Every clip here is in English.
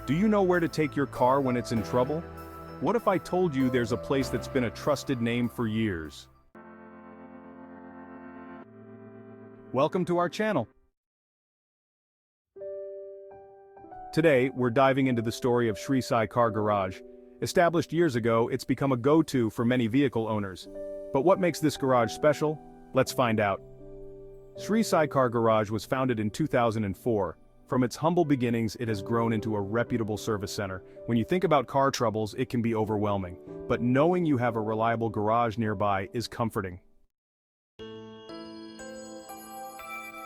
Do you know where to take your car when it's in trouble? What if I told you there's a place that's been a trusted name for years? Welcome to our channel. Today, we're diving into the story of Sai Car Garage. Established years ago, it's become a go-to for many vehicle owners. But what makes this garage special? Let's find out. Sai Car Garage was founded in 2004. From its humble beginnings, it has grown into a reputable service center. When you think about car troubles, it can be overwhelming. But knowing you have a reliable garage nearby is comforting.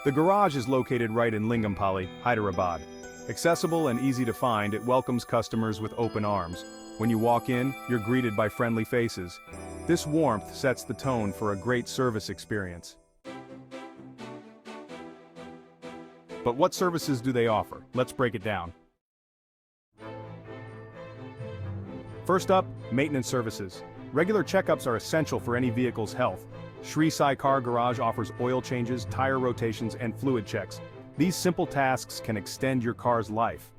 The garage is located right in Lingampally, Hyderabad. Accessible and easy to find, it welcomes customers with open arms. When you walk in, you're greeted by friendly faces. This warmth sets the tone for a great service experience. But what services do they offer? Let's break it down. First up, maintenance services. Regular checkups are essential for any vehicle's health. Sai Car Garage offers oil changes, tire rotations, and fluid checks. These simple tasks can extend your car's life.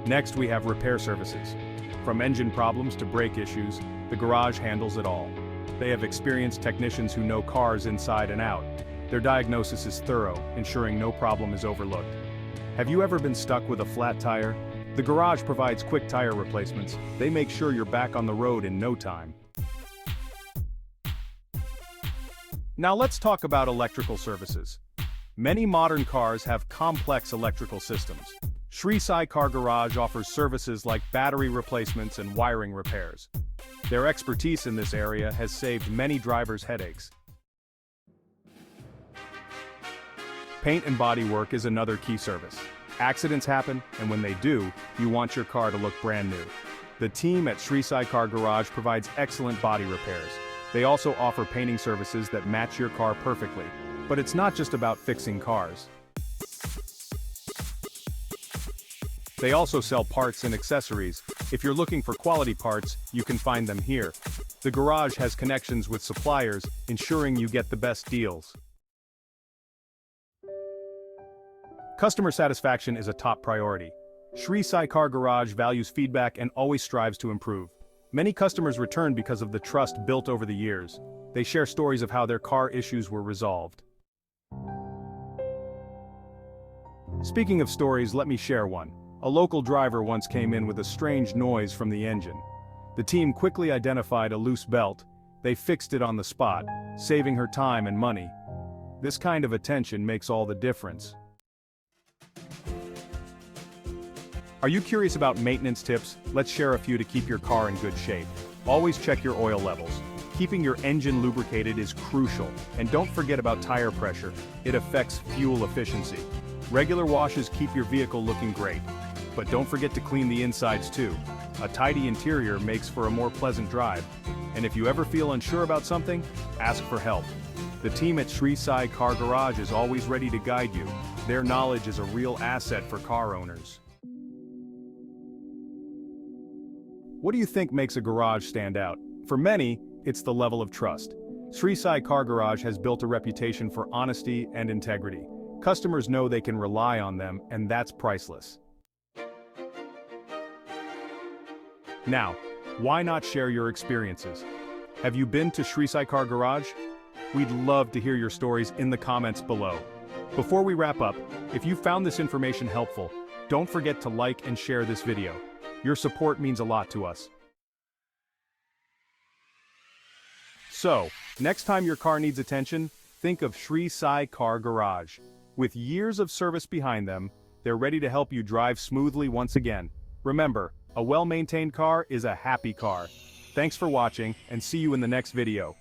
Next, we have repair services. From engine problems to brake issues, the garage handles it all. They have experienced technicians who know cars inside and out. Their diagnosis is thorough, ensuring no problem is overlooked. Have you ever been stuck with a flat tire? The garage provides quick tire replacements. They make sure you're back on the road in no time. Now let's talk about electrical services. Many modern cars have complex electrical systems. Sai Car Garage offers services like battery replacements and wiring repairs. Their expertise in this area has saved many drivers headaches. Paint and body work is another key service. Accidents happen, and when they do, you want your car to look brand new. The team at Sai Car Garage provides excellent body repairs. They also offer painting services that match your car perfectly. But it's not just about fixing cars. They also sell parts and accessories. If you're looking for quality parts, you can find them here. The garage has connections with suppliers, ensuring you get the best deals. Customer satisfaction is a top priority. Sai Car Garage values feedback and always strives to improve. Many customers return because of the trust built over the years. They share stories of how their car issues were resolved. Speaking of stories, let me share one. A local driver once came in with a strange noise from the engine. The team quickly identified a loose belt. They fixed it on the spot, saving her time and money. This kind of attention makes all the difference. Are you curious about maintenance tips? Let's share a few to keep your car in good shape. Always check your oil levels. Keeping your engine lubricated is crucial. And don't forget about tire pressure. It affects fuel efficiency. Regular washes keep your vehicle looking great. But don't forget to clean the insides too. A tidy interior makes for a more pleasant drive. And if you ever feel unsure about something, ask for help. The team at Sai Car Garage is always ready to guide you. Their knowledge is a real asset for car owners. What do you think makes a garage stand out? For many, it's the level of trust. Sai Car Garage has built a reputation for honesty and integrity. Customers know they can rely on them, and that's priceless. Now, why not share your experiences? Have you been to Sai Car Garage? We'd love to hear your stories in the comments below. Before we wrap up, if you found this information helpful, don't forget to like and share this video. Your support means a lot to us. So, next time your car needs attention, think of Sai Car Garage. With years of service behind them, they're ready to help you drive smoothly once again. Remember, a well-maintained car is a happy car. Thanks for watching, and see you in the next video.